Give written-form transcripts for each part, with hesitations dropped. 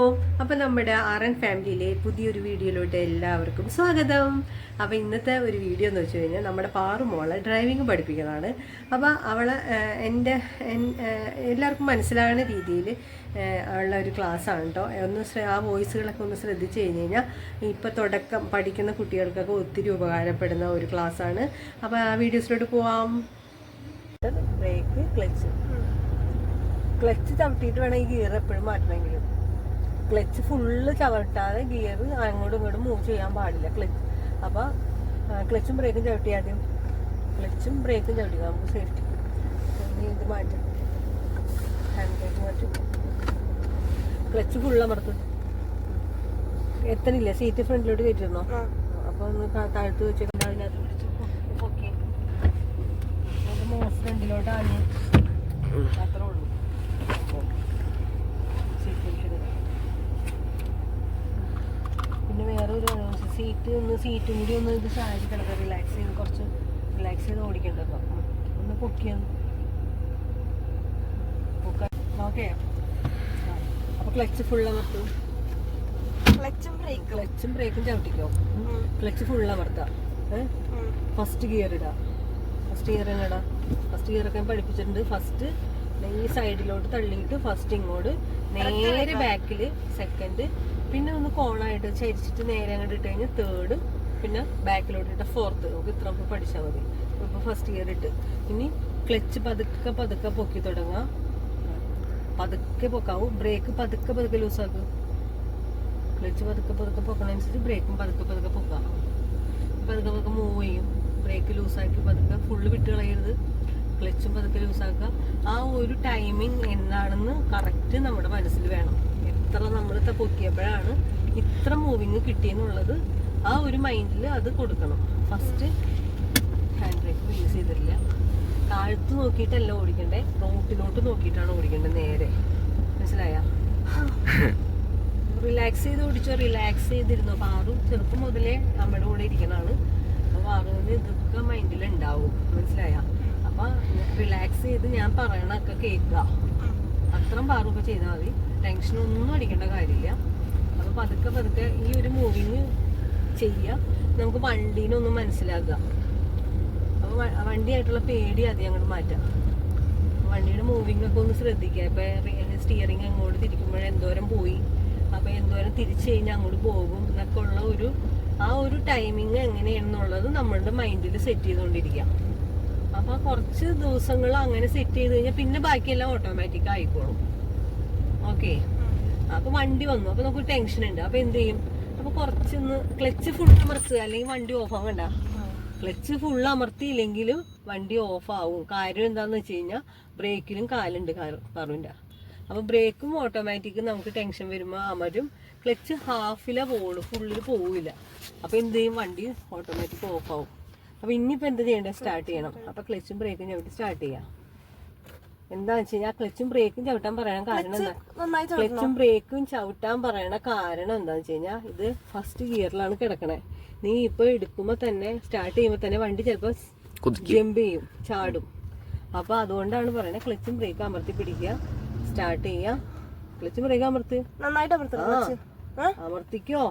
അപ്പോൾ നമ്മുടെ RN ഫാമിലിയിലെ പുതിയൊരു വീഡിയോയിലോട്ട് എല്ലാവർക്കും സ്വാഗതം. അപ്പോൾ ഇന്നത്തെ ഒരു വീഡിയോ എന്ന് വെച്ച് കഴിഞ്ഞാൽ നമ്മുടെ പാറുമോളെ ഡ്രൈവിംഗ് പഠിപ്പിക്കുന്നതാണ്. അപ്പോൾ അവളെ എല്ലാവർക്കും മനസ്സിലാകുന്ന രീതിയിൽ ഉള്ള ഒരു ക്ലാസ്സാണ് കേട്ടോ. ആ വോയിസുകളൊക്കെ ഒന്ന് ശ്രദ്ധിച്ചു കഴിഞ്ഞ് കഴിഞ്ഞാൽ ഇപ്പോൾ തുടക്കം പഠിക്കുന്ന കുട്ടികൾക്കൊക്കെ ഒത്തിരി ഉപകാരപ്പെടുന്ന ഒരു ക്ലാസ്സാണ്. അപ്പോൾ ആ വീഡിയോസിലോട്ട് പോവാം. ബ്രേക്ക്, ക്ലച്ച് ചവിട്ടിയിട്ട് വേണം ഈ ഗിയർ എപ്പോഴും മാറ്റണമെങ്കിലും. ക്ലച്ച് ഫുള്ള് ചവിട്ടാതെ ഗിയർ അങ്ങോട്ടും ഇങ്ങോട്ടും മൂവ് ചെയ്യാൻ പാടില്ല. അപ്പോൾ ക്ലച്ചും ബ്രേക്കും ചവിട്ടി ആദ്യം ക്ലച്ചും ബ്രേക്കും ചവിട്ടി നമുക്ക് സേഫ്റ്റി. ഇത് മാറ്റും, ഹാൻഡ് ബ്രേക്ക് മാറ്റും. ക്ലച്ച് ഫുള്ള് അമർത്ത്. എത്തണില്ല, സീറ്റ് ഫ്രണ്ടിലോട്ട് കയറ്റിരുന്നോ? അപ്പോൾ ഒന്ന് താഴ്ത്ത് വെച്ചിട്ട് അതിനകത്ത് പിടിച്ചു ഓക്കെ. ഫ്രണ്ടിലോട്ട് ആഞ്ഞ് അത്രേ ഉള്ളൂ. പിന്നെ വേറെ ഒരു സീറ്റും കൂടി ഒന്ന് ഇത് ചാരി കിടക്കുക, കുറച്ച് റിലാക്സ് ചെയ്ത് ഓടിക്കേണ്ടത്. ഒന്ന് പൊക്കിയൊന്ന് ഓക്കെ. അപ്പൊ ക്ലച്ച് ഫുൾ അമർത്തും, ക്ലച്ചും ബ്രേക്കും ചവിട്ടിക്കോ. ക്ലച്ച് ഫുൾ അമർത്താം. ഫസ്റ്റ് ഗിയർ ഇടാം. ഫസ്റ്റ് ഗിയറൊക്കെ ഞാൻ പഠിപ്പിച്ചിട്ടുണ്ട്. ഫസ്റ്റ് ഈ സൈഡിലോട്ട് തള്ളിയിട്ട് ഫസ്റ്റ് ഇങ്ങോട്ട് നേരെ ബാക്കിൽ സെക്കൻഡ്, പിന്നെ ഒന്ന് കോണായിട്ട് ചരിച്ചിട്ട് നേരെ അങ്ങോട്ട് ഇട്ട് കഴിഞ്ഞാൽ തേർഡ്, പിന്നെ ബാക്കിലോട്ട് ഇട്ട ഫോർത്ത്. നമുക്ക് ഇത്ര പഠിച്ചാൽ മതി. ഇപ്പോൾ ഫസ്റ്റ് ഗിയർ ഇട്ട് ഇനി ക്ലച്ച് പതുക്കെ പൊക്കി തുടങ്ങാം. പതുക്കെ പൊക്കാവും. ബ്രേക്ക് പതുക്കെ ലൂസാക്കും. ക്ലച്ച് പതുക്കെ പൊക്കണനുസരിച്ച് ബ്രേക്കും പതുക്കെ പൊക്കാം. പതുക്കെ മൂവ് ചെയ്യും. ബ്രേക്ക് ലൂസാക്കി പതുക്കെ ഫുള്ള് വിട്ട് കളയരുത്. ക്ലച്ചും പതുക്കെ ലൂസാക്കുക. ആ ഒരു ടൈമിങ് എന്താണെന്ന് കറക്റ്റ് നമ്മുടെ മനസ്സിൽ വേണം. എത്ര നമ്മൾ പൊക്കിയപ്പോഴാണ് ഇത്ര മൂവിങ് കിട്ടിയെന്നുള്ളത് ആ ഒരു മൈൻഡിൽ അത് കൊടുക്കണം. ഫസ്റ്റ് ഹാൻഡ് ബ്രേക്ക് യൂസ് ചെയ്തിട്ടില്ല. താഴ്ത്ത് നോക്കിയിട്ടല്ല ഓടിക്കണ്ടേ, റോട്ടിലോട്ട് നോക്കിയിട്ടാണ് ഓടിക്കേണ്ടത്. നേരെ മനസ്സിലായ? റിലാക്സ് ചെയ്ത് ഓടിച്ചോ. റിലാക്സ് ചെയ്തിരുന്നോ. പാറു ചെറുപ്പം മുതലേ നമ്മുടെ കൂടെ ഇരിക്കണതാണ്. അപ്പോൾ പാറുവിന് ഇതൊക്കെ മൈൻഡിൽ ഉണ്ടാവും. മനസ്സിലായ? അപ്പൊ റിലാക്സ് ചെയ്ത് ഞാൻ പറയണൊക്കെ കേൾക്കുക. അത്രയും പാറൊക്കെ ചെയ്താൽ മതി. ടെൻഷനൊന്നും അടിക്കേണ്ട കാര്യമില്ല. അപ്പൊ പതുക്കെ ഈ ഒരു മൂവിങ് ചെയ്യുക. നമുക്ക് വണ്ടീനൊന്നും മനസ്സിലാക്കുക. അപ്പൊ വണ്ടിയായിട്ടുള്ള പേടി ആദ്യം അങ്ങോട്ട് മാറ്റാം. വണ്ടിയുടെ മൂവിങ് ഒക്കെ ഒന്ന് ശ്രദ്ധിക്കുക. ഇപ്പൊ സ്റ്റിയറിങ് അങ്ങോട്ട് തിരിക്കുമ്പോഴേ എന്തോരം പോയി, അപ്പൊ എന്തോരം തിരിച്ചു കഴിഞ്ഞാൽ അങ്ങോട്ട് പോകും എന്നൊക്കെ ഉള്ള ആ ഒരു ടൈമിങ് എങ്ങനെയാണെന്നുള്ളത് നമ്മളുടെ മൈൻഡിൽ സെറ്റ് ചെയ്തുകൊണ്ടിരിക്കാം. അപ്പൊ കുറച്ച് ദിവസങ്ങൾ അങ്ങനെ സെറ്റ് ചെയ്ത് കഴിഞ്ഞാൽ പിന്നെ ബാക്കിയെല്ലാം ഓട്ടോമാറ്റിക് ആയിക്കോളും. ഓക്കെ. അപ്പൊ വണ്ടി വന്നു, അപ്പൊ നമുക്ക് ടെൻഷൻ ഉണ്ട്. അപ്പൊ എന്ത് ചെയ്യും? അപ്പൊ കുറച്ചൊന്ന് ക്ലച്ച് ഫുൾ അമർത്തുക, അല്ലെങ്കിൽ വണ്ടി ഓഫ് ആവണ്ട. ക്ലച്ച് ഫുൾ അമർത്തിയില്ലെങ്കിലും വണ്ടി ഓഫ് ആവും. കാര്യം എന്താന്ന് വെച്ച് കഴിഞ്ഞാൽ ബ്രേക്കിലും കാലുണ്ട് പറവിൻ്റെ. അപ്പൊ ബ്രേക്കും ഓട്ടോമാറ്റിക്കും നമുക്ക് ടെൻഷൻ വരുമ്പോൾ അമരും. ക്ലച്ച് ഹാഫിലെ പോവുള്ളൂ, ഫുള്ളിൽ പോവില്ല. അപ്പൊ എന്ത് ചെയ്യും? വണ്ടി ഓട്ടോമാറ്റിക് ഓഫ് ആവും. അപ്പൊ ഇനിയിപ്പോ എന്ത് ചെയ്യേണ്ടത്? സ്റ്റാർട്ട് ചെയ്യണം. അപ്പൊ ക്ലച്ചും ബ്രേക്കും ചവിട്ടി സ്റ്റാർട്ട് ചെയ്യാം. എന്താന്ന് വെച്ച് കഴിഞ്ഞാൽ ക്ലച്ചും ബ്രേക്കും ചവിട്ടാൻ പറയണ കാരണം എന്താ? ക്ലച്ചും ബ്രേക്കും ചവിട്ടാൻ പറയണ കാരണം എന്താന്ന് വെച്ച് കഴിഞ്ഞാൽ ഇത് ഫസ്റ്റ് ഗിയറിലാണ് കിടക്കണേ. നീ ഇപ്പൊ എടുക്കുമ്പോ തന്നെ സ്റ്റാർട്ട് ചെയ്യുമ്പോ തന്നെ വണ്ടി ചിലപ്പോ ജമ്പ് ചെയ്യും, ചാടും. അപ്പൊ അതുകൊണ്ടാണ് പറയണേ ക്ലച്ചും ബ്രേക്കും അമർത്തി പിടിക്കുക, സ്റ്റാർട്ട് ചെയ്യാ. ക്ലച്ചും ബ്രേക്കും അമർത്ത്, നന്നായിട്ട് അമർത്തിക്കോ.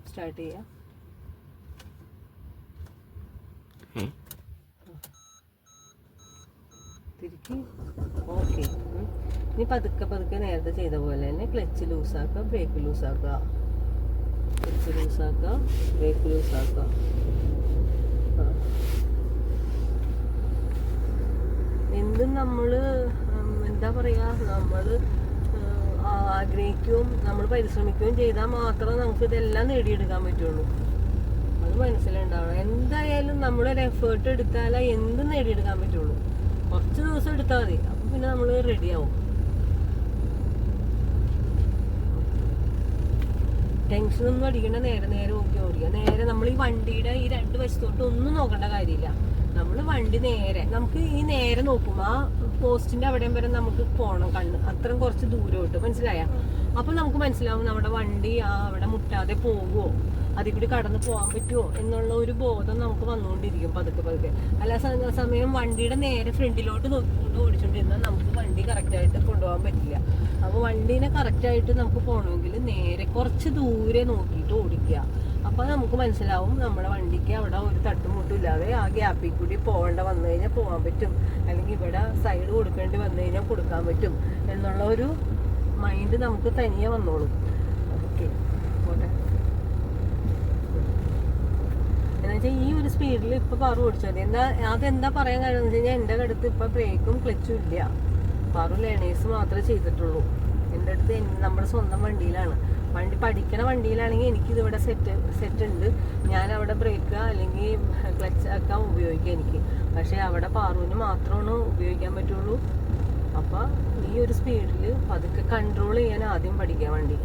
സ്റ്റാർട്ട് ചെയ്യാ. തിരിക്ക്. ഓക്കെ. ഇനി പതുക്കെ നേരത്തെ ചെയ്ത പോലെ തന്നെ ക്ലച്ച് ലൂസാക്കുക, ബ്രേക്ക് ലൂസാക്കുക. ക്ലച്ച് ലൂസാക്കുക, ബ്രേക്ക് ലൂസാക്കുക. എന്തും നമ്മള് എന്താ പറയാ, നമ്മള് ആഗ്രഹിക്കുകയും നമ്മൾ പരിശ്രമിക്കുകയും ചെയ്താൽ മാത്രമേ നമുക്ക് ഇതെല്ലാം നേടിയെടുക്കാൻ പറ്റുള്ളൂ. അത് മനസ്സിലുണ്ടാവണം. എന്തായാലും നമ്മളൊരു എഫേർട്ട് എടുത്താലേ എന്തും നേടിയെടുക്കാൻ പറ്റുള്ളൂ. കുറച്ച് ദിവസം എടുത്താൽ മതി, അപ്പൊ പിന്നെ നമ്മൾ റെഡിയാവും. ടെൻഷനൊന്നും അടിക്കേണ്ട. നേരെ ഓടിക്കുക. നേരെ നമ്മൾ ഈ വണ്ടിയുടെ ഈ രണ്ട് വശത്തോട്ട് ഒന്നും നോക്കേണ്ട കാര്യമില്ല. നമ്മൾ വണ്ടി നേരെ, നമുക്ക് ഈ നേരെ നോക്കും. ആ പോസ്റ്റിന്റെ അവിടെയും വരെ നമുക്ക് പോകണം കണ്ണ്, അത്രയും കുറച്ച് ദൂരോട്ട്. മനസ്സിലായ? അപ്പൊ നമുക്ക് മനസ്സിലാവും നമ്മുടെ വണ്ടി അവിടെ മുട്ടാതെ പോകുമോ, അതിൽ കൂടി കടന്നു പോകാൻ പറ്റുമോ എന്നുള്ള ഒരു ബോധം നമുക്ക് വന്നുകൊണ്ടിരിക്കും പതുക്കെ. അല്ല സമയം വണ്ടിയുടെ നേരെ ഫ്രണ്ടിലോട്ട് നോക്കിക്കൊണ്ട് ഓടിച്ചോണ്ടിരുന്നാൽ നമുക്ക് വണ്ടി കറക്റ്റായിട്ട് കൊണ്ടുപോകാൻ പറ്റില്ല. അപ്പോൾ വണ്ടീനെ കറക്റ്റായിട്ട് നമുക്ക് പോകണമെങ്കിൽ നേരെ കുറച്ച് ദൂരെ നോക്കിയിട്ട് ഓടിക്കുക. അപ്പോൾ നമുക്ക് മനസ്സിലാവും നമ്മുടെ വണ്ടിക്ക് അവിടെ ഒരു തട്ടുമുട്ടും ഇല്ലാതെ ആ ഗ്യാപ്പിൽ കൂടി പോകേണ്ട വന്നു കഴിഞ്ഞാൽ പോകാൻ പറ്റും, അല്ലെങ്കിൽ ഇവിടെ സൈഡ് കൊടുക്കേണ്ടി വന്നു കഴിഞ്ഞാൽ കൊടുക്കാൻ പറ്റും എന്നുള്ള ഒരു മൈൻഡ് നമുക്ക് തനിയെ വന്നോളും. ഓക്കെ, പോട്ടെ. എന്നുവെച്ചാൽ ഈ ഒരു സ്പീഡിൽ ഇപ്പോൾ പാറു ഓടിച്ചാൽ മതി. അതെന്താ പറയാൻ കാര്യം എന്ന് വെച്ച് കഴിഞ്ഞാൽ എൻ്റെ അടുത്ത് ഇപ്പോൾ ബ്രേക്കും ക്ലച്ചും ഇല്ല. പാറു ലേണേഴ്സ് മാത്രമേ ചെയ്തിട്ടുള്ളൂ. എൻ്റെ അടുത്ത് നമ്മുടെ സ്വന്തം വണ്ടിയിലാണ്. വണ്ടി പഠിക്കണ വണ്ടിയിലാണെങ്കിൽ എനിക്കിതിവിടെ സെറ്റ് ഉണ്ട്. ഞാൻ അവിടെ ബ്രേക്ക് അല്ലെങ്കിൽ ക്ലച്ച് ഒക്കെ ഉപയോഗിക്കാം എനിക്ക്. പക്ഷേ അവിടെ പാറുവിന് മാത്രമാണ് ഉപയോഗിക്കാൻ പറ്റുള്ളൂ. അപ്പോൾ ഈ ഒരു സ്പീഡിൽ പതുക്കെ കൺട്രോൾ ചെയ്യാൻ ആദ്യം പഠിക്കാം വണ്ടി.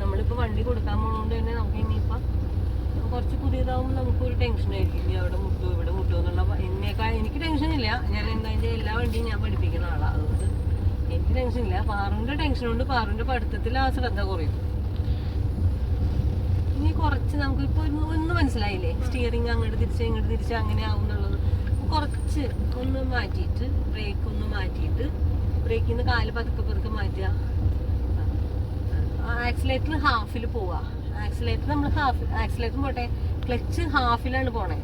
നമ്മളിപ്പോൾ വണ്ടി കൊടുക്കാൻ പോകുന്നതുകൊണ്ട് തന്നെ നമുക്ക് ഇനിയിപ്പോൾ കുറച്ച് പുതിയതാവുമ്പോൾ നമുക്കൊരു ടെൻഷനായിരിക്കും. ഇനി അവിടെ മുട്ടോ ഇവിടെ മുട്ടോ എന്നുള്ള എന്നേക്കാൾ എനിക്ക് ടെൻഷനില്ല. ഞാൻ എന്തായാലും എല്ലാ വണ്ടിയും ഞാൻ പഠിപ്പിക്കുന്ന ആളാണ്. അതുകൊണ്ട് എനിക്ക് ടെൻഷനില്ല. പാറുവിൻ്റെ ടെൻഷൻ കൊണ്ട് പാറുവിൻ്റെ പഠിത്തത്തിൽ ആ ശ്രദ്ധ കുറയും. ഇനി കുറച്ച് നമുക്കിപ്പോൾ ഒന്ന് മനസ്സിലായില്ലേ, സ്റ്റിയറിങ് അങ്ങോട്ട് തിരിച്ച് അങ്ങനെ ആവും എന്നുള്ളത്. കുറച്ച് ഒന്ന് മാറ്റിയിട്ട് ബ്രേക്ക് ഒന്ന് മാറ്റിയിട്ട് ബ്രേക്കിൽ നിന്ന് കാല് പതുക്കെ മാറ്റുക. ആക്സിലേറ്റർ ഹാഫിൽ പോവുക. ആക്സിലേറ്റർ നമ്മൾ ആക്സിലേറ്റർ പോട്ടെ, ക്ലച്ച് ഹാഫിലാണ് പോണേ.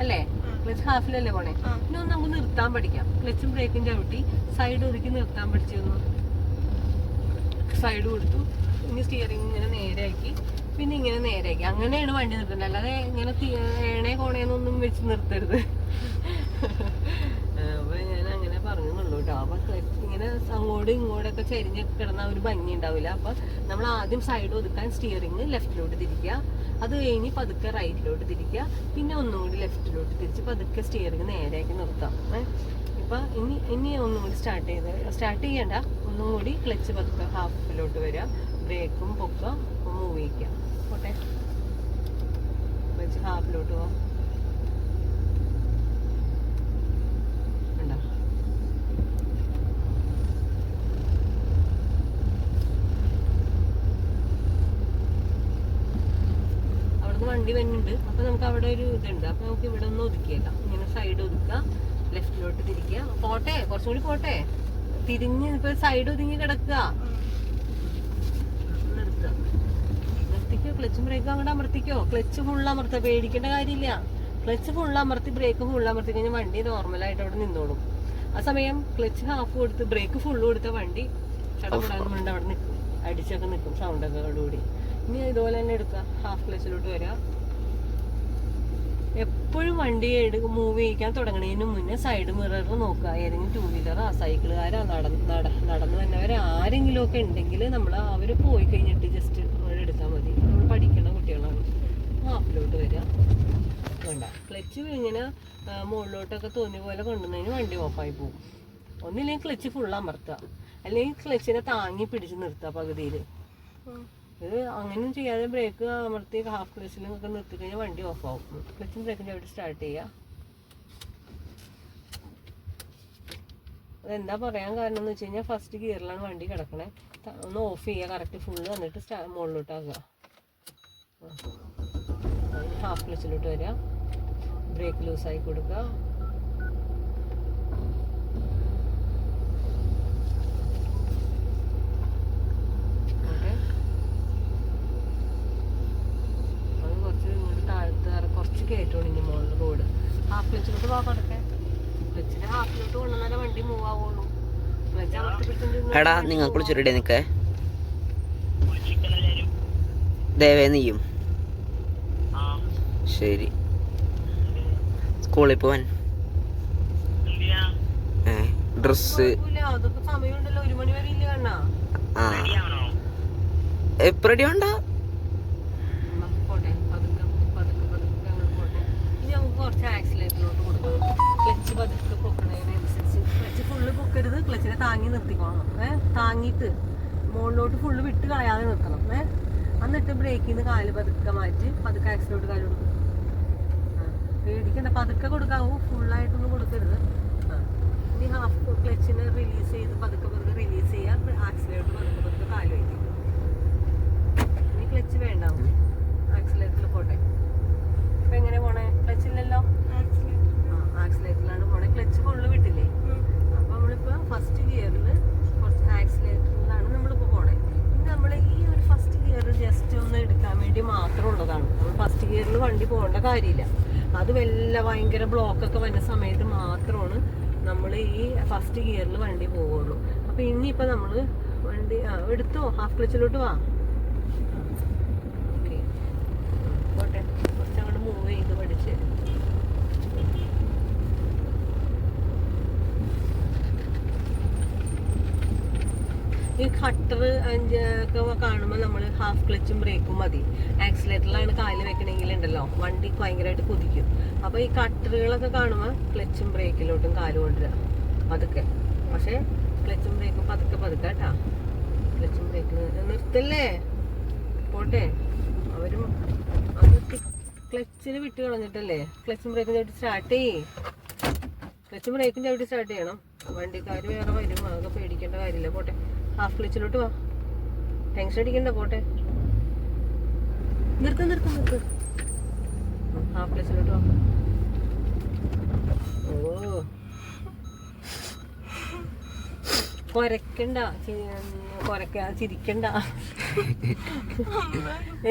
അല്ലേ, ക്ലച്ച് ഹാഫിലല്ലേ പോണേ. പിന്നെ ഒന്ന് നമുക്ക് നിർത്താൻ പഠിക്കാം. ക്ലച്ചും ബ്രേക്കും ചവിട്ടി സൈഡ് ഒതുക്കി നിർത്താൻ പഠിച്ചിരുന്നു. സൈഡ് കൊടുത്തു, ഇനി സ്റ്റിയറിങ് ഇങ്ങനെ നേരെയാക്കി, പിന്നെ ഇങ്ങനെ നേരെയാക്കി. അങ്ങനെയാണ് വണ്ടി നിർത്തേണ്ടത്. അല്ലാതെ ഇങ്ങനെ ഏണേ കോണേന്നൊന്നും വെച്ച് നിർത്തരുത്. അപ്പൊ ഞാൻ അങ്ങനെ പറഞ്ഞുള്ളൂ കേട്ടോ. അപ്പൊ ഇങ്ങനെ അങ്ങോട്ടും ഇങ്ങോട്ടൊക്കെ ചരിഞ്ഞ് കിടന്ന ഒരു ഭംഗി ഉണ്ടാവില്ല. അപ്പൊ നമ്മൾ ആദ്യം സൈഡ് ഒതുക്കാൻ സ്റ്റിയറിങ് ലെഫ്റ്റിലോട്ട് തിരിക്കുക, അത് കഴിഞ്ഞ് പതുക്കെ റൈറ്റിലോട്ട് തിരിക്കുക, പിന്നെ ഒന്നും കൂടി ലെഫ്റ്റിലോട്ട് തിരിച്ച് പതുക്കെ സ്റ്റിയറിങ് നേരെയാക്കി നിർത്താം. ഇപ്പൊ ഇനി ഒന്നും കൂടി സ്റ്റാർട്ട് ചെയ്യണ്ട. ഒന്നും കൂടി ക്ലച്ച് പതുക്കെ ഹാഫിലോട്ട് വരിക, ബ്രേക്കും പൊക്കുക, മൂവ് ചെയ്യിക്കുക. പോട്ടെ, ക്ലച്ച് ഹാഫിലോട്ട് പോവാം. വണ്ടി വരുന്നുണ്ട്. അപ്പൊ നമുക്ക് അവിടെ ഒരു ഇതുണ്ട്. അപ്പൊ നമുക്ക് ഇവിടെ ഒന്ന് ഒതുക്കിയേക്കാം. ഇങ്ങനെ സൈഡ് ഒതുക്കുക, ലെഫ്റ്റിലോട്ട് തിരിക്കുക. പോട്ടെ, കുറച്ചും കൂടി പോട്ടെ. തിരിഞ്ഞ് ഇപ്പൊ സൈഡ് ഒതുങ്ങി കിടക്കുക. നിർത്തിക്കോ, ക്ലച്ചും ബ്രേക്കും അങ്ങോട്ട് അമർത്തിക്കോ. ക്ലച്ച് ഫുള്ള് അമർത്തുക, പേടിക്കേണ്ട കാര്യമില്ല. ക്ലച്ച് ഫുള്ള് അമർത്തി ബ്രേക്ക് ഫുള്ള് അമർത്തി കഴിഞ്ഞാൽ വണ്ടി നോർമലായിട്ട് അവിടെ നിന്നോളും. ആ സമയം ക്ലച്ച് ഹാഫ് കൊടുത്ത് ബ്രേക്ക് ഫുള്ള് കൊടുത്ത വണ്ടി ചടപെടാൻ അവിടെ നിൽക്കും, അടിച്ചൊക്കെ നിൽക്കും സൗണ്ടൊക്കെ കൂടി. ഇനി ഇതുപോലെ തന്നെ എടുക്കുക, ഹാഫ് ക്ലച്ചിലോട്ട് വരിക. എപ്പോഴും വണ്ടി മൂവ് ചെയ്യിക്കാൻ തുടങ്ങുന്നതിന് മുന്നേ സൈഡ് മിറർ നോക്കുക. ഏതെങ്കിലും ടൂ വീലറാ സൈക്കിളുകാരാ നടന്നു വന്നവരെ ആരെങ്കിലും ഒക്കെ ഉണ്ടെങ്കിൽ നമ്മൾ അവർ പോയി കഴിഞ്ഞിട്ട് ജസ്റ്റ് എടുത്താൽ മതി. നമ്മൾ പഠിക്കുന്ന കുട്ടികളാണ്. ഹാഫിലോട്ട് വരിക. വേണ്ട, ക്ലച്ച് ഇങ്ങനെ മുകളിലോട്ടൊക്കെ തോന്നിയ പോലെ കൊണ്ടുവന്നതിന് വണ്ടി ഓഫായി പോകും. ഒന്നില്ലെങ്കിൽ ക്ലച്ച് ഫുള്ള് അമർത്തുക, അല്ലെങ്കിൽ ക്ലച്ചിനെ താങ്ങി പിടിച്ച് നിർത്തുക പകുതിയിൽ. ഇത് അങ്ങനെയും ചെയ്യാതെ ബ്രേക്ക് അമർത്തി ഹാഫ് ക്ലച്ചിലൊക്കെ നിർത്തി കഴിഞ്ഞാൽ വണ്ടി ഓഫാവും. ക്ലച്ചും ബ്രേക്കിൻ്റെ അവിടെ സ്റ്റാർട്ട് ചെയ്യുക. അതെന്താ പറയാൻ കാരണം എന്ന് വെച്ച് കഴിഞ്ഞാൽ ഫസ്റ്റ് ഗിയറിലാണ് വണ്ടി കിടക്കണേ. ഒന്ന് ഓഫ് ചെയ്യുക കറക്റ്റ് ഫുള്ള്, എന്നിട്ട് മുകളിലോട്ടാക്കുക. ഹാഫ് ക്ലച്ചിലോട്ട് വരിക, ബ്രേക്ക് ലൂസായി കൊടുക്കുക. കുറച്ച് കയറ്റോളൂ ഇനി മുകളിൽ റോഡ്. ഹാഫ് ക്ലച്ചിലോട്ട് പോകാൻ പറ്റേ, ക്ലച്ചിന്റെ ഹാഫിലോട്ട് കൊണ്ടുവന്നാലേ വണ്ടി മൂവ് ആവുള്ളൂ. ക്ലച്ച് അമർത്തി പിടിച്ചിട്ട് നിങ്ങൾ കുളിച്ചിട്ടേ നിൽക്കേ ദേവേ നീയും. ശരി, സ്കൂളിൽ പോവാൻ ഡ്രസ് അതൊക്കെ സമയമുണ്ടല്ലോ, 1 മണി വരെ ഇല്ല കണ്ണാ. എപ്പോ റെഡി വേണ്ട. കുറച്ച് ആക്സിലേറ്ററിലോട്ട് കൊടുക്കണം. ക്ലച്ച് പതുക്കെ പൊക്കണതിനനുസരിച്ച് ക്ലച്ച് ഫുള്ള് പൊക്കരുത്, ക്ലച്ചിനെ താങ്ങി നിർത്തിക്കോണം. താങ്ങിയിട്ട് മുകളിലോട്ട് ഫുള്ള് വിട്ട് കളയാതെ നിർത്തണം. എന്നിട്ട് ബ്രേക്കിൽ നിന്ന് കാല് പതുക്കെ മാറ്റി പതുക്കെ ആക്സിലോട്ട് കാല് കൊടുക്കും. പേടിക്കണ്ട, പതുക്കെ കൊടുക്കാവൂ, ഫുള്ളായിട്ടൊന്നും കൊടുക്കരുത്. ഇനി ഹാഫ് ക്ലച്ചിനെ റിലീസ് ചെയ്ത് പതുക്കെ റിലീസ് ചെയ്യുക, ആക്സിലേറ്റർ പതുക്കെ കാല് വയ്ക്കും. ഇനി ക്ലച്ച് വേണ്ടാവും, ആക്സിലേറ്ററിൽ പോട്ടെ. ഇപ്പൊ എങ്ങനെ പോണേ? ക്ലച്ചില്ലല്ലോ, ആക്സിലേറ്ററിലാണ് പോണേ. അത് വല്ല ഭയങ്കര ബ്ലോക്കൊക്കെ വരുന്ന സമയത്ത് മാത്രമാണ് നമ്മൾ ഈ ഫസ്റ്റ് ഗിയറിൽ വണ്ടി പോവുള്ളൂ. അപ്പൊ ഇനിയിപ്പോ നമ്മള് വണ്ടി എടുത്തോ, ഹാഫ് ക്ലച്ചിലോട്ട് വാ. ഓക്കെ, പോട്ടെ, കുറച്ചങ്ങോട്ട് മൂവ് ചെയ്ത് പഠിച്ച്. ഈ കട്ടർ ഒക്കെ കാണുമ്പോൾ നമ്മൾ ഹാഫ് ക്ലച്ചും ബ്രേക്കും മതി. ആക്സിലേറ്ററിലാണ് കാല് വെക്കണമെങ്കിൽ ഉണ്ടല്ലോ വണ്ടി ഭയങ്കരമായിട്ട് കുതിക്കും. അപ്പൊ ഈ കട്ടറുകളൊക്കെ കാണുമ്പോൾ ക്ലച്ചും ബ്രേക്കിലോട്ടും കാല് കൊണ്ടുവരിക പതുക്കെ. പക്ഷെ ക്ലച്ചും ബ്രേക്കും പതുക്കെ പതുക്കെ കേട്ടാ. ക്ലച്ചും ബ്രേക്കിന് നിർത്തല്ലേ, പോട്ടെ. അവരും അത് ക്ലച്ചിന് വിട്ട് കളഞ്ഞിട്ടല്ലേ ക്ലച്ചും ബ്രേക്കും ചവിട്ടി സ്റ്റാർട്ട് ചെയ്യേ. ക്ലച്ചും ബ്രേക്കും ചവിട്ടി സ്റ്റാർട്ട് ചെയ്യണം. വണ്ടിക്കാർ വേറെ വരും, ആകെ പേടിക്കേണ്ട കാര്യമില്ല. പോട്ടെ, ഹാഫ് ക്ലച്ചിലോട്ട് വാ, ടെൻഷൻ അടിക്കണ്ട. പോട്ടെ, നിർത്ത് നിർത്ത് നിർത്ത്. ഹാഫ് ക്ലച്ചിലോട്ട് വാ. ഓ, കൊരക്കണ്ട, ചിരിക്കണ്ട.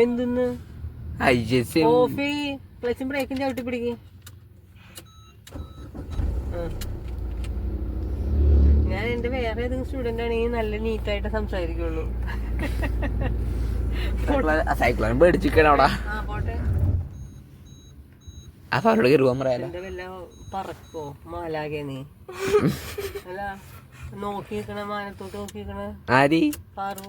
എന്തെന്ന് ഓഫി ക്ലച്ചും ബ്രേക്കും ചവിട്ടി പിടിക്ക്. ഞാൻ എന്റെ വേറെ ഏതെങ്കിലും സ്റ്റുഡന്റ് ആണെങ്കിൽ നല്ല നീറ്റായിട്ട് സംസാരിക്കുള്ളൂ. എന്റെ വല്ല പറക്കോ മാലാകെ നീ അല്ല നോക്കി നിക്കണ, മാനത്തോട്ട് നോക്കി നിക്കണ പാറു.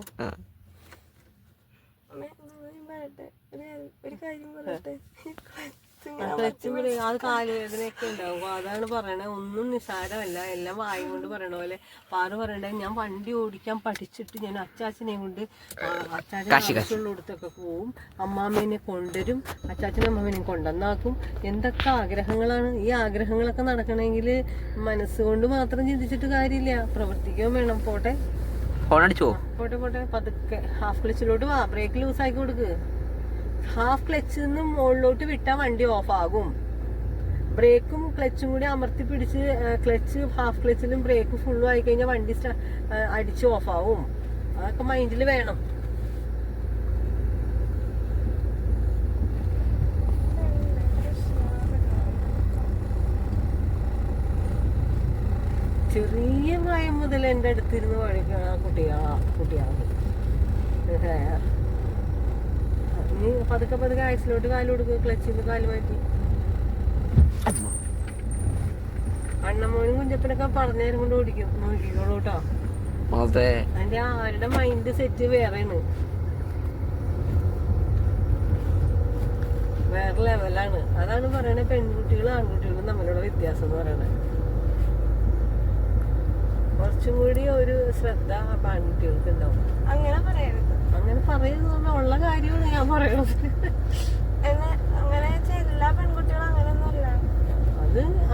ഒരു കാര്യം പറയട്ടെ, അത് കാലുവേദനയൊക്കെ ഉണ്ടാവും. അതാണ് പറയണേ, ഒന്നും നിസ്സാരമല്ല. എല്ലാം വായും കൊണ്ട് പറയണ പോലെ. പാറു പറയണ്ടേ, ഞാൻ വണ്ടി ഓടിക്കാൻ പഠിച്ചിട്ട് ഞാൻ അച്ചാച്ചനെയും കൊണ്ട് ആവശ്യമുള്ളിടത്തൊക്കെ പോവും, അമ്മാമ്മേനെ കൊണ്ടുവരും, അച്ചാച്ചനും അമ്മാമ്മേനെയും കൊണ്ടുവന്നാക്കും. എന്തൊക്കെ ആഗ്രഹങ്ങളാണ്. ഈ ആഗ്രഹങ്ങളൊക്കെ നടക്കണമെങ്കിൽ മനസ്സുകൊണ്ട് മാത്രം ചിന്തിച്ചിട്ട് കാര്യമില്ല, പ്രവർത്തിക്കുകയും വേണം. പോട്ടെ പോട്ടെ പോട്ടെ, പതുക്കെ ഹാഫ് ക്ലച്ചിലോട്ട് വാ. ബ്രേക്ക് ലൂസ് ആക്കി കൊടുക്ക്. ഹാഫ് ക്ലച്ചിൽ നിന്ന് മുകളിലോട്ട് വിട്ടാൽ വണ്ടി ഓഫ് ആകും. ബ്രേക്കും ക്ലച്ചും കൂടി അമർത്തി പിടിച്ച് ക്ലച്ച് ഹാഫ് ക്ലച്ചിലും ബ്രേക്ക് ഫുള്ളും ആയി കഴിഞ്ഞാൽ വണ്ടി അടിച്ച് ഓഫ് ആവും. അതൊക്കെ മൈൻഡിൽ വേണം. ചെറിയ പ്രായം മുതൽ എൻ്റെ അടുത്തിരുന്ന് കുട്ടിയാണ്. നീ പതുക്കെ പതുക്കെ ആക്സിലോട്ട് കാല് കൊടുക്കുക, ക്ലച്ചിൽ നിന്ന് കാല് മാറ്റി. അണ്ണമോനും കുഞ്ചപ്പനൊക്കെ പറഞ്ഞേരം കൊണ്ട് ഓടിക്കും, നോക്കിക്കോളൂ കേട്ടോ. അതിന്റെ അവരുടെ മൈൻഡ് സെറ്റ് വേറെയാണ്, വേറെ ലെവലാണ്. അതാണ് പറയണേ, പെൺകുട്ടികളും ആൺകുട്ടികളും തമ്മിലുള്ള വ്യത്യാസം എന്ന് പറയണേ. കുറച്ചും കൂടി ഒരു ശ്രദ്ധ ആൺകുട്ടികൾക്ക് ഉണ്ടാവും. അങ്ങനെ പറയരുത്, അങ്ങനെ പറയുന്നത് ഉള്ള കാര്യമാണ് ഞാൻ പറയണത്. അങ്ങനെ എല്ലാ പെൺകുട്ടികളും അങ്ങനെയൊന്നുമല്ല.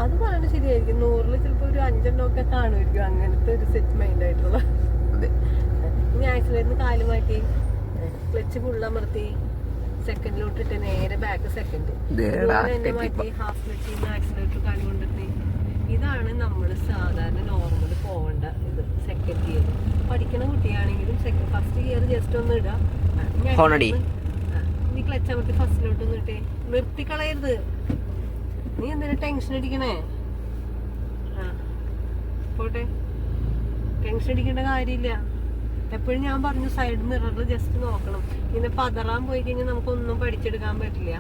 അത് പറയണത് ശരിയായിരിക്കും. 100-ൽ ചിലപ്പോ ഒരു 5 ഒക്കെ കാണുമായിരിക്കും അങ്ങനത്തെ ഒരു സെറ്റ് മൈൻഡ് ആയിട്ടുള്ള. ഇനി ആക്സിലേറ്ററിന് കാല് മാറ്റി, ക്ലച്ച് ഫുള്ളമർത്തി, സെക്കൻഡിലോട്ട് ഇട്ട് നേരെ ബാക്ക് സെക്കൻഡ് തന്നെ മാറ്റി, ഹാഫ് ക്ലച്ചിൽ നിന്ന് ആക്സിലേറ്റർ കാല് കൊണ്ടിട്ട്. ഇതാണ് നമ്മൾ സാധാരണ നോർമൽ പോവേണ്ട ഇത്. സെക്കൻഡ് ഗിയർ പഠിക്കണ കുട്ടിയാണെങ്കിലും ഫസ്റ്റ് ഗിയർ ജസ്റ്റ് ഒന്ന് ഇടാം. നീ ക്ലച്ച് അമർത്തി ഫസ്റ്റിലോട്ട് നിന്നിട്ടേ, നിർത്തിക്കളയരുത്. നീ എന്തിനാ ടെൻഷൻ അടിക്കണേ? പോട്ടെ, ടെൻഷൻ അടിക്കേണ്ട കാര്യമില്ല. എപ്പോഴും ഞാൻ പറഞ്ഞു, സൈഡ് മിററിൽ ജസ്റ്റ് നോക്കണം. ഇങ്ങനെ പതറാൻ പോയി കഴിഞ്ഞാൽ നമുക്കൊന്നും പഠിച്ചെടുക്കാൻ പറ്റില്ല.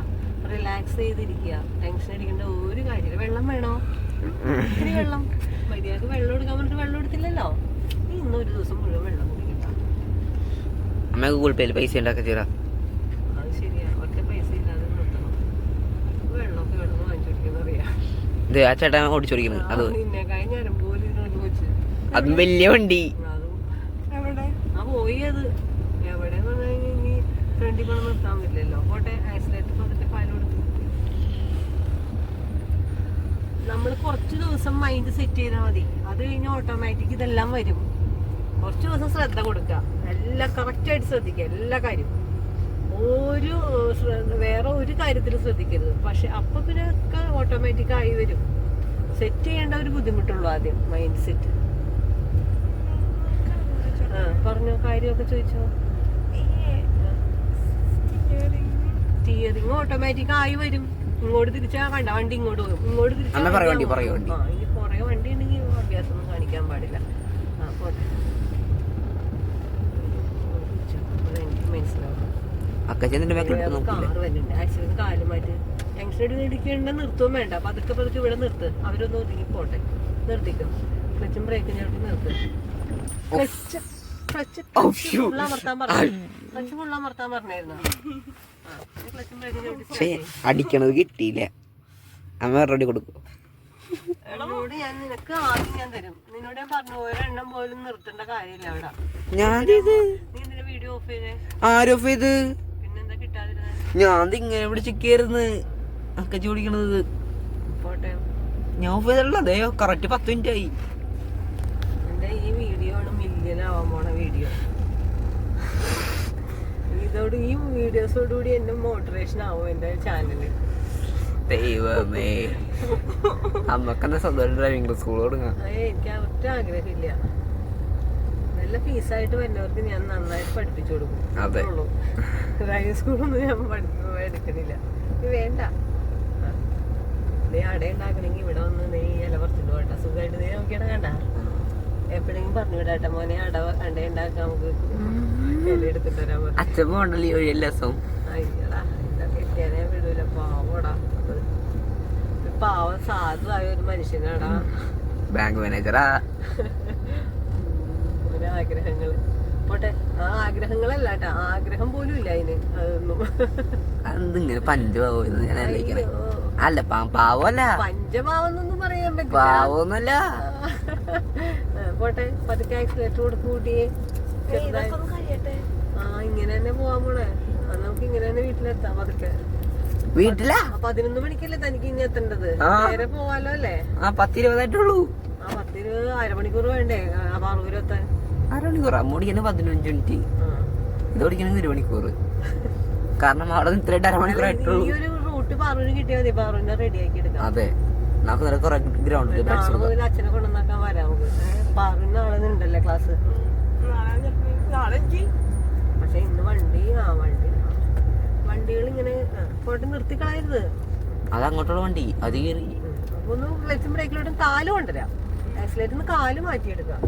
റിലാക്സ് ചെയ്തിരിക്കുക, ടെൻഷൻ അടിക്കേണ്ട ഒരു കാര്യമില്ല. വെള്ളം വേണോ? ഇത്തിരി വെള്ളം, മര്യാദക്ക് വെള്ളം എടുക്കാൻ പറഞ്ഞിട്ട് വെള്ളം എടുത്തില്ലല്ലോ. നീ ഇന്നൊരു ദിവസം മുഴുവൻ വെള്ളം കുടിക്കണ്ട. ഗൂഗിൾ പേയിൽ പൈസ ഉണ്ടാക്കി തരാം. അത് ശരിയാ, ഒറ്റ പൈസ ഇല്ലാതെ നിർത്തണം. വെള്ളമൊക്കെ വെള്ളം വാങ്ങിച്ചോടിക്കുന്നറിയാം. ആ ചേട്ടൻ ഓടിച്ചോടിക്കുന്നത് അത് നിന്നെക്കായി ഞാനും പോലും ഇതിനോട് വെച്ച്. അതും വലിയ വണ്ടി. എവിടെ പോയി അത്? എവിടെന്ന് പറഞ്ഞു കഴിഞ്ഞാൽ ഇനി ഫ്രണ്ടിൽ കൊണ്ട് നിർത്താൻ പറ്റില്ലല്ലോ. പോട്ടെ, ആക്സിലേറ്റർ പതുക്കെ കാലോടുത്ത്. നമ്മൾ കുറച്ച് ദിവസം മൈൻഡ് സെറ്റ് ചെയ്താൽ മതി. അത് കഴിഞ്ഞ് ഓട്ടോമാറ്റിക് ഇതെല്ലാം വരും. കുറച്ച് ദിവസം ശ്രദ്ധ കൊടുക്കുക, എല്ലാം കറക്റ്റായിട്ട് ശ്രദ്ധിക്കുക, എല്ലാ കാര്യവും. വേറെ ഒരു കാര്യത്തിലും ശ്രദ്ധിക്കരുത്. പക്ഷെ അപ്പൊ പിന്നെ ഒക്കെ ഓട്ടോമാറ്റിക് ആയി വരും. സെറ്റ് ചെയ്യേണ്ട ഒരു ബുദ്ധിമുട്ടുള്ളൂ ആദ്യം, മൈൻഡ് സെറ്റ്. പറഞ്ഞോ, കാര്യമൊക്കെ ചോദിച്ചോ. സ്റ്റിയറിങ് ഓട്ടോമാറ്റിക് ആയി വരും. ഇങ്ങോട്ട് തിരിച്ചാ കണ്ട വണ്ടി ഇങ്ങോട്ട് പോകും, ഇങ്ങോട്ട് തിരിച്ചാ അമ്മ പറയ് വണ്ടി, അങ്ങോട്ട് പറയ് പോകും. വണ്ടി. ഇനി പുറകെ വണ്ടി ഉണ്ടെങ്കിൽ അഭ്യാസം ഒന്നും കാണിക്കാൻ പാടില്ല. പോട്ടെ, എനിക്ക് മനസ്സിലാവും. അക്കച്ചെന്നിട്ട് ബാക്കിൽ നോക്കില്ല. കാറ് വരുന്നുണ്ട്, ആക്സിഡന്റ് കാലുമായിട്ട് ജംഗ്ഷൻ ഇടിക്കേണ്ട നിർത്തുകയും വേണ്ട. പതുക്കെ പതുക്കെ ഇവിടെ നിർത്ത്, അവരൊന്ന് ഒതുങ്ങി പോട്ടെ, നിർത്തിക്കും. ക്ലച്ചും ബ്രേക്കും ചവിട്ടി നിർത്ത്. ക്ലച്ച് ഫുള്ളമർത്താൻ പറഞ്ഞു, ക്ലച്ച് ഫുള്ളമർത്താൻ പറഞ്ഞായിരുന്നു. ക്ലച്ചും ബ്രേക്കും പക്ഷേ ചവിട്ടി അടിക്കണത് കിട്ടിയില്ല. അമ്മ റെഡി കൊടുക്കും. എന്നോട് ഞാൻ നിനക്ക് ആദ്യം ഞാൻ തരും. നിന്നോട് ഞാൻ പറഞ്ഞു ഒരെണ്ണം പോലും നിർത്തേണ്ട കാര്യമില്ല അവിടെ. ഞാനിത് നീ എന്തിനാ വീഡിയോ ഓഫ് ചെയ്തേ? ആരോഫ് ചെയ്ത് പിന്നെന്താ കിട്ടാതിരുന്നേ? ഞാൻ ഇങ്ങനെ പിടിച്ചിരിക്കുന്നു അക്കച്ചി പിടിക്കണത്. പോട്ടെ, ഞാൻ ഓഫ് ചെയ്തല്ല, അതേ കറക്റ്റ് 10 മിനിറ്റ് ആയി. എന്റെ ഈ വീഡിയോ ആണ് മില്യൺ ആവാൻ പോണ വീഡിയോ. ഇതോട് ഈ വീഡിയോസോടുകൂടി എന്റെ മോട്ടിവേഷൻ ആവും എന്റെ ചാനല്. ദൈവമേ, അമ്മക്കെന്താ സ്വന്തം ഡ്രൈവിംഗ് സ്കൂൾ തുടങ്ങാം. എനിക്ക് ഒറ്റ ആഗ്രഹമില്ല. നല്ല ഫീസായിട്ട് വരുന്നവർക്ക് ഞാൻ നന്നായിട്ട് പഠിപ്പിച്ചു കൊടുക്കും. അതെ. ഡ്രൈവിംഗ് സ്കൂളൊന്നും ഞാൻ എടുക്കണില്ല. ഇത് വേണ്ട. നീ അട ഉണ്ടാക്കണമെങ്കിൽ ഇവിടെ വന്ന് നീ ഇല പറിച്ചിട്ട് പോട്ടെ, സുഖമായിട്ട് നീ നോക്കിയാൽ കണ്ട. എപ്പോഴെങ്കിലും പറഞ്ഞു വിടാട്ടെ മോനെ, അട ഉണ്ടാക്കാൻ നമുക്ക് ഇല എടുത്തിട്ട് വരാൻ പറഞ്ഞു. അച്ഛൻ പോണ്ടല്ലോ ഈ വഴി എല്ലാ ദിവസവും. അയ്യടാ, ഇതൊക്കെ എത്തിയാനേ വിടൂല. പാവടാ, പാവം സാധുവായ ഒരു മനുഷ്യനാടാ. ബാങ്ക് മാനേജറാ. ആഗ്രഹങ്ങള് പോട്ടെ, ആ ആഗ്രഹങ്ങളല്ല കേട്ടാ, ആഗ്രഹം പോലും ഇല്ല അതിന്. അതൊന്നും അതെന്തിങ്ങനെ പഞ്ചപാവോ ഞാൻ ആലോചിക്കണേ. അല്ല പാവല്ല, പഞ്ചഭാവെന്നൊന്നും പറയാൻ പറ്റില്ല. പാവൊന്നല്ല. പോട്ടെ, പതുക്കെ ആക്സിലേറ്റർ കൊടുത്ത് കൂട്ടിയേ. ഇങ്ങനെ തന്നെ പോവാൻ പോണേ. നമുക്ക് ഇങ്ങനെ തന്നെ വീട്ടിലെത്താം പതുക്കെ. വീട്ടിലാ 11 മണിക്കല്ലേ തനിക്ക് ഇനി എത്തേണ്ടത്? നേരെ പോവാലോ അല്ലേ? 10-20 ആ 10-20 അരമണിക്കൂർ വേണ്ടേ പറവൂര് എത്താൻ? അരമണിക്കൂർ. അമ്മ ഓടിക്കണ 15 മിനിറ്റ്, ഇത് ഓടിക്കണെങ്കിൽ 1 മണിക്കൂർ. കാരണം അവിടെ ഇത്രയായിട്ട് അരമണിക്കൂറായിട്ടുള്ളൂ. ഈ ഒരു റൂട്ട് പറവൂര് കിട്ടിയാൽ മതി, പറവൂരിനെ റെഡിയാക്കി എടുക്കാം. അതെ, നമുക്ക് നല്ല കുറെ ഗ്രൗണ്ടിൽ നാളെ അച്ഛനെ കൊണ്ടുവന്നാക്കാൻ വരാം നമുക്ക്. പറവൂരിന് നാളെ ഉണ്ടല്ലേ ക്ലാസ്? പക്ഷെ ഇന്ന് വണ്ടികൾ ഇങ്ങനെ പോയിട്ട് നിർത്തിക്കളയരുത്. അത് അങ്ങോട്ടുള്ള വണ്ടി അത് കയറി. അപ്പൊ ഒന്ന് ക്ലച്ചും ബ്രേക്കിലോട്ടും കാല് കൊണ്ടുവരാം. ആക്സിലേറ്ററിന് കാല് മാറ്റിയെടുക്കാം.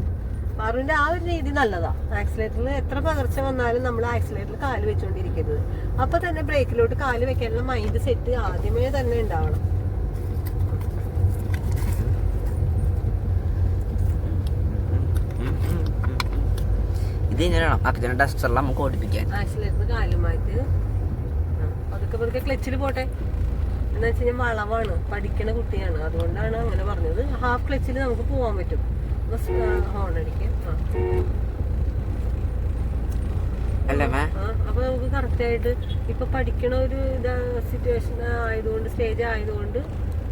പറവിന്റെ ആ ഒരു രീതി നല്ലതാ. ആക്സിലേറ്ററിൽ എത്ര പകർച്ച വന്നാലും നമ്മൾ ആക്സിലേറ്ററിൽ കാല് വെച്ചോണ്ടിരിക്കരുത്. അപ്പൊ തന്നെ ബ്രേക്കിലോട്ട് കാല് വെക്കാനുള്ള മൈൻഡ് സെറ്റ് ആദ്യമേ തന്നെ ഉണ്ടാവണം. ഇത് ഇങ്ങനെയാണോ അച്ഛനെ ഡസ്റ്ററിൽ നമുക്ക് ഓടിപ്പിക്കാൻ? ആക്സിലേറ്ററിന് കാല് മാറ്റി പതുക്കെ ക്ലച്ചിൽ പോട്ടെ. എന്ന് വെച്ച് കഴിഞ്ഞാൽ വളവാണ്, പഠിക്കണ കുട്ടിയാണ്, അതുകൊണ്ടാണ് അങ്ങനെ പറഞ്ഞത്. ഹാഫ് ക്ലച്ചിൽ നമുക്ക് പോവാൻ പറ്റും. ഹോൺ അടിക്കാം. അപ്പൊ നമുക്ക് കറക്റ്റ് ആയിട്ട് ഇപ്പൊ പഠിക്കണ ഒരു സിറ്റുവേഷൻ ആയതുകൊണ്ട്, സ്റ്റേജ് ആയതുകൊണ്ട്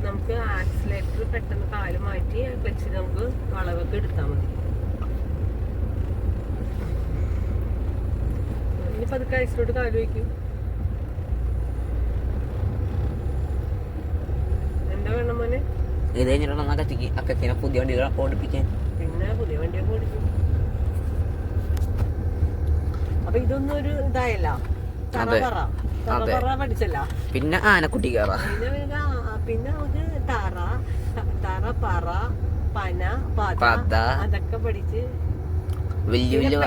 നമുക്ക് ആക്സിലേറ്റർ പെട്ടെന്ന് കാല് മാറ്റി ക്ലച്ചിൽ നമുക്ക് വളവൊക്കെ എടുത്താൽ മതി. ഇനി പതുക്കെ ആക്സിലോട്ട് കാല് വയ്ക്കും. എന്താ വേണം മോനെ? ഇത് കഴിഞ്ഞിട്ടാണ് അക്കച്ചിനെ പുതിയ വണ്ടികൾ ഓടിപ്പിക്കാൻ. പിന്നെ പുതിയ വണ്ടിയൊക്കെ ഓടിക്കും. അപ്പൊ ഇതൊന്നും ഒരു ഇതായല്ല, പഠിച്ചല്ല. പിന്നെ ആനക്കുട്ടി കയറാ. പിന്നെ നമുക്ക് തറ പറ പന പത അതൊക്കെ പഠിച്ച് വലിയ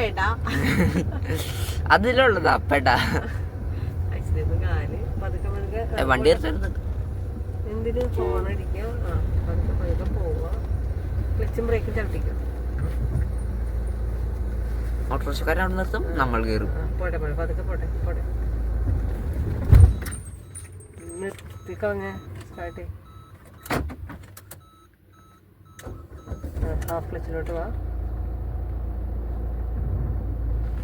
അതിലുള്ളതാ പെടാ. കാല് പതുക്കെ പതുക്കെ വണ്ടി എന്തിനു ഫോൺ അടിക്കുക. പതുക്കെ പതുക്കെ പോവുക, ക്ലച്ചും ബ്രേക്കും ചവിട്ടിക്കും. ഓട്ടോറിക്ഷക്കാരൻ അവിടെ നിർത്തും, നമ്മൾ കയറും. പോട്ടെ പതുക്കെ പോട്ടെ. നിർത്തിക്കളഞ്ഞ സ്റ്റാർട്ട്. ഹാഫ് ക്ലച്ചിലോട്ട് വാ.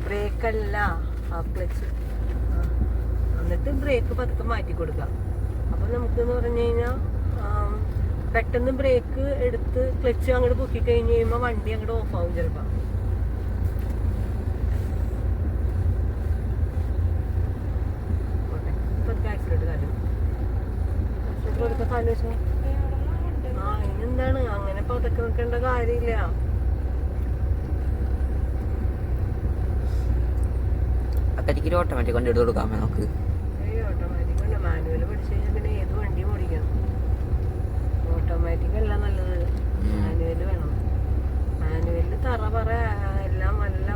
ബ്രേക്കല്ല, ഹാഫ് ക്ലച്ച്. എന്നിട്ട് ബ്രേക്ക് പതുക്കെ മാറ്റി കൊടുക്കാം. അപ്പൊ നമുക്കെന്ന് പറഞ്ഞു കഴിഞ്ഞാൽ പെട്ടെന്ന് ബ്രേക്ക് എടുത്ത് ക്ലച്ച് അങ്ങോട്ട് പൊക്കി കഴിഞ്ഞ് കഴിയുമ്പോൾ വണ്ടി അങ്ങോട്ട് ഓഫ് ആവും ചിലപ്പോ. എന്താണ് അങ്ങനെ പതുക്കെ നിൽക്കേണ്ട കാര്യമില്ല. ഓട്ടോമാറ്റിക് വണ്ടി എടുത്ത് കൊടുക്കാമേ നമുക്ക്. ഓട്ടോമാറ്റിക് പറഞ്ഞല്ലോ മാനുവൽ പഠിച്ചു കഴിഞ്ഞാൽ പിന്നെ ഏത് വണ്ടിയും ഓടിക്കാം. ഓട്ടോമാറ്റിക് അല്ല നല്ലത്, മാനുവൽ വേണം. മാനുവലിൽ തറ പറ എല്ലാം നല്ല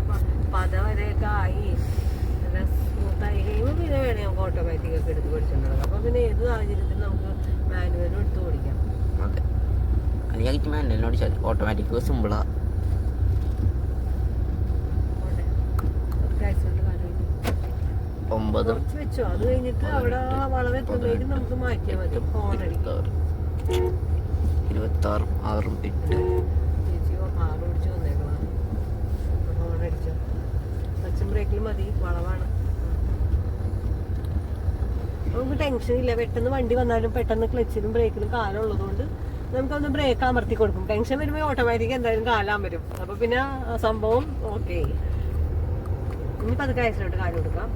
പത വരെയൊക്കെ ആയി നല്ല സ്മൂത്തായി കഴിയുമ്പോൾ പിന്നെ വേണേ നമുക്ക് ഓട്ടോമാറ്റിക് ഒക്കെ എടുത്ത് പഠിച്ചിട്ടുണ്ടാകും. അപ്പോൾ പിന്നെ ഏത് സാഹചര്യത്തിൽ നമുക്ക് മാനുവലും എടുത്ത് ഓടിക്കാം. അതെ, അല്ലെങ്കിൽ മാനുവലിനോട് ഓടിച്ചാൽ ഓട്ടോമാറ്റിക് സിമ്പിളാ. കുറച്ച് വെച്ചോ, അത് കഴിഞ്ഞിട്ട് അവിടെ വളവ് എത്തുമ്പോഴേക്കും നമുക്ക് മാറ്റിയാൽ മതി. ഹോൺ അടിക്കാം. 26, 6, 8. ചേച്ചി കാർ ഓടിച്ച് വന്നേക്കണം. ഹോൺ അടിച്ചോ, ക്ലച്ചും ബ്രേക്കിൽ മതി, വളവാണ്. നമുക്ക് ടെൻഷൻ ഇല്ല, പെട്ടെന്ന് വണ്ടി വന്നാലും പെട്ടെന്ന് ക്ലച്ചിലും ബ്രേക്കിലും കാലുള്ളതുകൊണ്ട് നമുക്കൊന്ന് ബ്രേക്ക് അമർത്തി കൊടുക്കും. ടെൻഷൻ വരുമ്പോൾ ഓട്ടോമാറ്റിക് എന്തായാലും കാലാൻ വരും. അപ്പോൾ പിന്നെ സംഭവം ഓക്കെ. ഇനി പതുക്കെ ആക്സിലോട്ട് കാല് കൊടുക്കാം.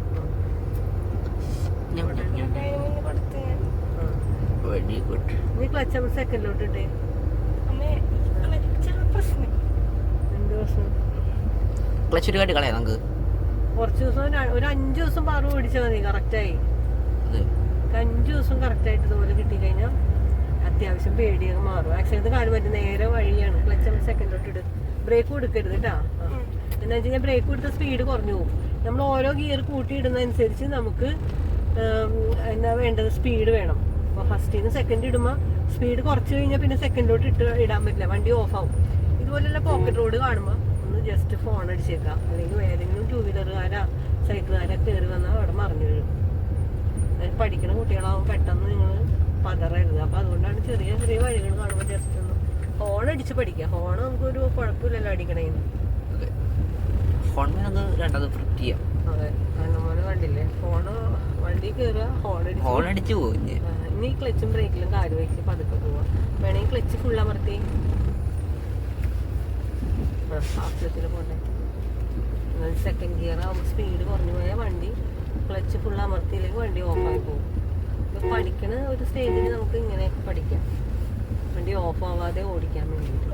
ഇനി ക്ലച്ച് സെക്കൻഡിലോട്ട് ഇട്ടേ. എന്ത് പ്രശ്നം? ക്ലച്ച് ഒരു കാട്ടി കളയാം നമുക്ക്. കുറച്ച് ദിവസം ഒരു 5 ദിവസം പാറു ഓടിച്ചാൽ മതി. കറക്റ്റായി 5 ദിവസം കറക്റ്റായിട്ട് ഇതുപോലെ കിട്ടിക്കഴിഞ്ഞാൽ അത്യാവശ്യം പേടിയൊക്കെ മാറും. ആക്സിഡന്റ് കാല് പറ്റും, നേരെ വഴിയാണ്. ക്ലച്ച് സെക്കൻഡിലോട്ട് ഇട്ട് ബ്രേക്ക് കൊടുക്കരുത് കേട്ടാ. എന്താ വെച്ച് കഴിഞ്ഞാൽ ബ്രേക്ക് കൊടുത്ത സ്പീഡ് കുറഞ്ഞു പോകും. നമ്മൾ ഓരോ ഗിയർ കൂട്ടിയിടുന്നതനുസരിച്ച് നമുക്ക് എന്താ വേണ്ടത്, സ്പീഡ് വേണം. അപ്പോൾ ഫസ്റ്റിന് സെക്കൻഡ് ഇടുമ്പോൾ സ്പീഡ് കുറച്ച് കഴിഞ്ഞാൽ പിന്നെ സെക്കൻഡിലോട്ട് ഇടാൻ പറ്റില്ല, വണ്ടി ഓഫ് ആവും. ഇതുപോലെയുള്ള പോക്കറ്റ് റോഡ് കാണുമ്പോൾ ഒന്ന് ജസ്റ്റ് ഫോൺ അടിച്ചേക്കാം. അല്ലെങ്കിൽ ഏതെങ്കിലും 2 വീലറുകാരാ സൈക്കിളുകാരൊക്കെ കയറി വന്നാൽ അവിടെ മറിഞ്ഞു വീഴും. പഠിക്കുന്ന കുട്ടികളാവും പെട്ടെന്ന് നിങ്ങൾ പതറരുത്. അപ്പോൾ അതുകൊണ്ടാണ് ചെറിയ ചെറിയ വഴികൾ കാണുമ്പോൾ ജസ്റ്റ് ഒന്ന് ഹോൺ അടിച്ച് പഠിക്കുക. ഹോൺ നമുക്കൊരു കുഴപ്പമില്ലല്ലോ അടിക്കണേന്ന്. അതെ, കണ്ണുമോനെ കണ്ടില്ലേ, ഫോണ് വണ്ടി കയറുക, ഹോൺ അടിച്ചു പോകും. ഇനി ക്ലച്ചും ബ്രേക്കിലും കാല് വെച്ച് പതുക്കെ പോവാ. വേണമെങ്കിൽ ക്ലച്ച് ഫുൾ അമർത്തി ഹാഫ്ലത്തിൽ പോട്ടെ. സെക്കൻഡ് ഗിയർ ആവുമ്പോൾ സ്പീഡ് കുറഞ്ഞു പോയാൽ വണ്ടി ക്ലച്ച് ഫുൾ അമർത്തിയില്ലെങ്കിൽ വണ്ടി ഓഫായി പോകും. ഇപ്പം പഠിക്കണ ഒരു സ്റ്റേജിൽ നമുക്ക് ഇങ്ങനെയൊക്കെ പഠിക്കാം, വണ്ടി ഓഫ് ആവാതെ ഓടിക്കാൻ വേണ്ടിയിട്ട്.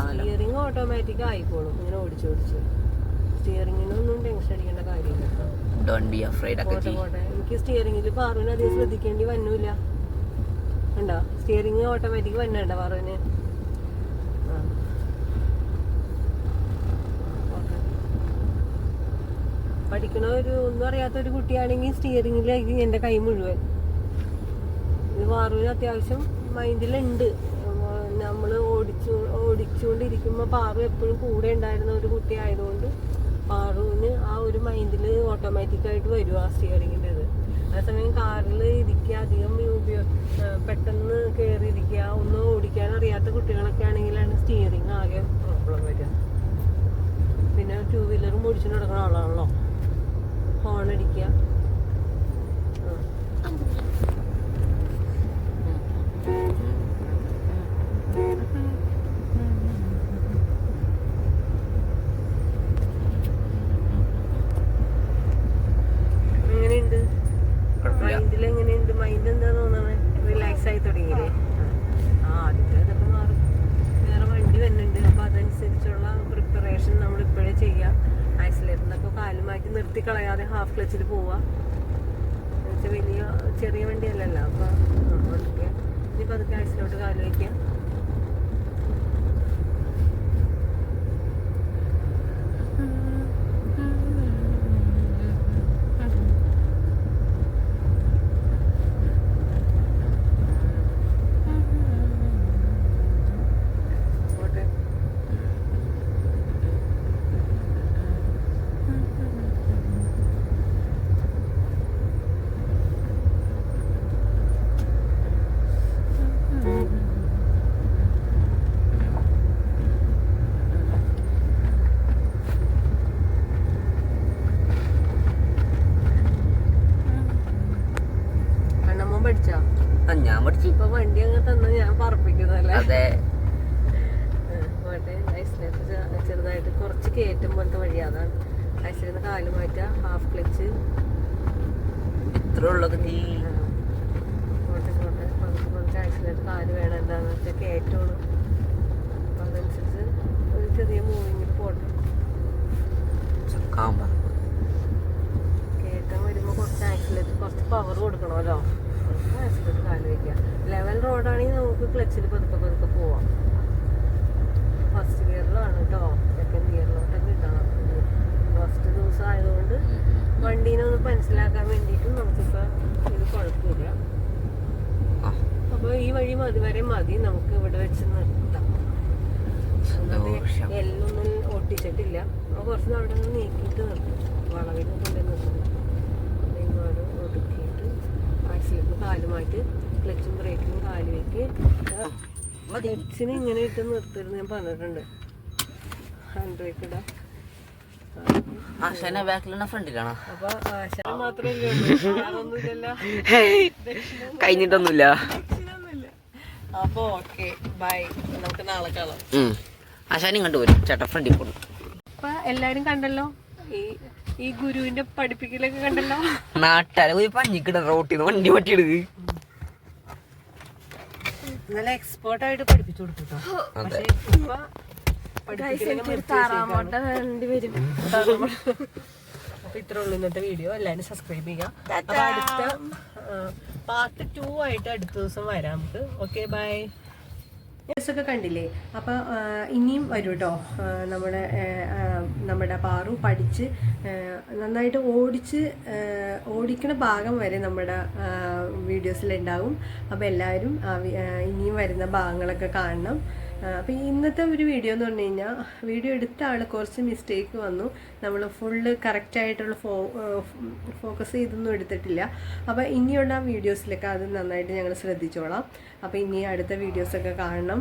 സ്റ്റിയറിംഗ് ഓട്ടോമാറ്റിക് ആയിക്കോളും ഇങ്ങനെ ഓടിച്ചോടിച്ച്. സ്റ്റിയറിങ്ങിനൊന്നും ടെൻഷൻ അടിക്കേണ്ട കാര്യമില്ല. എനിക്ക് സ്റ്റിയറിംഗിൽ പാറുവിന് അധികം ശ്രദ്ധിക്കേണ്ടി വന്നില്ല. ഉണ്ടോ സ്റ്റിയറിംഗ് ഓട്ടോമാറ്റിക് വന്നണ്ട പാറുവിന്? പഠിക്കണ ഒന്നും അറിയാത്ത ഒരു കുട്ടിയാണെങ്കിൽ സ്റ്റിയറിംഗിലേക്ക് എൻ്റെ കൈ മുഴുവൻ. ഇത് പാറുവിന് അത്യാവശ്യം മൈൻഡിലുണ്ട്. നമ്മൾ ഓടിച്ചുകൊണ്ടിരിക്കുമ്പോൾ പാറു എപ്പോഴും കൂടെ ഉണ്ടായിരുന്ന ഒരു കുട്ടി ആയതുകൊണ്ട് പാറുവിന് ആ ഒരു മൈൻഡിൽ ഓട്ടോമാറ്റിക്കായിട്ട് വരും ആ സ്റ്റിയറിങ്ങിൻ്റെ ഇത്. അതേസമയം കാറിൽ ഇരിക്കുക, അധികം പെട്ടെന്ന് കയറിയിരിക്കുക, ഒന്നും ഓടിക്കാൻ അറിയാത്ത കുട്ടികളൊക്കെ ആണെങ്കിലാണ് സ്റ്റിയറിങ് ആകെ പ്രോബ്ലം വരിക. പിന്നെ 2 വീലറും ഓടിച്ചു നടക്കുന്ന ആളാണല്ലോ, ഹോൺ അടിക്കുക. എങ്ങനെയുണ്ട് മൈൻഡിൽ? എങ്ങനെയുണ്ട് മൈൻഡ്? എന്താ തോന്നണേ? റിലാക്സ് ആയി തുടങ്ങിയില്ലേ? ആദ്യത്തെ ഇതൊക്കെ മാറും. വേറെ വണ്ടി വരുന്നുണ്ട്, അപ്പൊ അതനുസരിച്ചുള്ള പ്രിപ്പറേഷൻ നമ്മൾ ഇപ്പോഴേ ചെയ്യുക. ആക്സിലേറ്ററിനൊക്കെ കാല് മാറ്റി നിർത്തി കളയാതെ ഹാഫ് ക്ലച്ചിൽ പോവുക. വലിയ ചെറിയ വണ്ടിയല്ലല്ലോ, അപ്പൊ പതുക്കെ ഇനി പതുക്കെ ആക്സിലോട്ട് കാല് വയ്ക്കുക. ഞാൻ പഠിച്ചു. ഇപ്പൊ വണ്ടി അങ്ങ് തന്ന ഞാൻ പറപ്പിക്കുന്നല്ലേ? അതെ. ചെറുതായിട്ട് കുറച്ച് കയറ്റം പോലത്തെ വഴി, അതാണ് ആക്സിഡന്റ്. കാല് മാറ്റുക, ഹാഫ് ക്ലച്ച്, ഇത്ര ഉള്ളത്. പോട്ടെ പോട്ടെ, കുറച്ച് ആക്സിഡന്റ് കാല് വേണം. എന്താന്ന് വെച്ചാൽ കയറ്റമാണ്. അതിനനുസരിച്ച് ഒരു ചെറിയ മൂവിങ്ങിൽ പോട്ടെ. കയറ്റം വരുമ്പോൾ കുറച്ച് ആക്സിലേറ്റ്, കുറച്ച് പവർ കൊടുക്കണമല്ലോ. കുറച്ച് ആക്സിലേറ്റ് കാല് വയ്ക്കുക. ലെവൽ റോഡാണെങ്കിൽ നമുക്ക് ക്ലച്ചിൽ പതുക്കെ പതുക്കെ പോവാം. ഫസ്റ്റ് ഗിയറിലാണ് കേട്ടോ, സെക്കൻഡ് ഗിയറിലോട്ടൊക്കെ ഇടണം. ഫസ്റ്റ് ദിവസം ആയതുകൊണ്ട് വണ്ടീനെ ഒന്ന് മനസ്സിലാക്കാൻ വേണ്ടിയിട്ട് നമുക്കിപ്പോൾ ഇത് കുഴപ്പമില്ല. അപ്പോൾ ഈ വഴി വരെ മതി, നമുക്ക് ഇവിടെ വെച്ച് നിർത്താം. എല്ലൊന്നും ഒട്ടിച്ചിട്ടില്ല. അപ്പോൾ കുറച്ച് അവിടെ നിന്ന് നീക്കിയിട്ട് നിർത്തും, വളവിൽ കൊണ്ടേ നിർത്തും. ഇങ്ങോട്ട് ഒതുക്കിയിട്ട് ആക്സിലേക്ക് കാല് മാറ്റി, ക്ലച്ചും ബ്രേക്കിനും കാല് വെക്ക്. ക്ലച്ചിന് ഇങ്ങനെ ഇട്ട് നിർത്തരുത് ഞാൻ പറഞ്ഞിട്ടുണ്ട്. ഹാൻഡ് ബ്രേക്ക് ഇടാം. ഫ്രണ്ടിലാണോ? അപ്പൊ ആശാന മാത്രമല്ലേ ഉള്ളൂ, അതൊന്നുമില്ലല്ലോ, കഴിഞ്ഞിട്ടൊന്നുമില്ല. അപ്പൊ ഓക്കെ, ബൈ, നമുക്ക് നാളെ കാണാം. ആശാനും കണ്ടുപോരും ചേട്ടാ ഫ്രണ്ടിൽ പോണു. അപ്പൊ എല്ലാരും കണ്ടല്ലോ, ഈ ഗുരുവിന്റെ പഠിപ്പിക്കലൊക്കെ കണ്ടല്ലോ. നാട്ടുകാരെ പോയി പഞ്ഞിക്കിട റോട്ടിന്ന് വണ്ടി പറ്റിയെടുക്ക്. നല്ല എക്സ്പേർട്ട് ആയിട്ട് പഠിപ്പിച്ചു കൊടുക്കട്ടോ. പക്ഷെ ഇപ്പൊ അപ്പൊ ഇത്ര ഉള്ളൂ ഇന്നത്തെ വീഡിയോ. എല്ലാരും സബ്സ്ക്രൈബ് ചെയ്യാം. അപ്പൊ അടുത്ത പാർട്ട് 2 ആയിട്ട് അടുത്ത ദിവസം വരാം നമുക്ക്. Okay, bye. ഒക്കെ കണ്ടില്ലേ? അപ്പൊ ഇനിയും വരും കേട്ടോ. നമ്മുടെ പാറു പഠിച്ച് നന്നായിട്ട് ഓടിക്കണ ഭാഗം വരെ നമ്മുടെ വീഡിയോസിലുണ്ടാവും. അപ്പോൾ എല്ലാവരും ഇനിയും വരുന്ന ഭാഗങ്ങളൊക്കെ കാണണം. അപ്പോൾ ഇന്നത്തെ ഒരു വീഡിയോ എന്ന് പറഞ്ഞു കഴിഞ്ഞാൽ, വീഡിയോ എടുത്ത ആൾ കുറച്ച് മിസ്റ്റേക്ക് വന്നു. നമ്മൾ ഫുള്ള് കറക്റ്റായിട്ടുള്ള ഫോക്കസ് ചെയ്തൊന്നും എടുത്തിട്ടില്ല. അപ്പോൾ ഇനിയുള്ള വീഡിയോസിലൊക്കെ അത് നന്നായിട്ട് ഞങ്ങൾ ശ്രദ്ധിച്ചോളാം. അപ്പോൾ ഇനി അടുത്ത വീഡിയോസൊക്കെ കാണണം.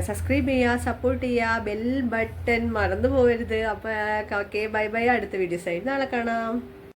സബ്സ്ക്രൈബ് ചെയ്യുക, സപ്പോർട്ട് ചെയ്യുക, ബെൽ ബട്ടൺ മറന്നു പോകരുത്. അപ്പോൾ ഓക്കെ, ബൈ ബൈ. അടുത്ത വീഡിയോസായിട്ട് നാളെ കാണാം.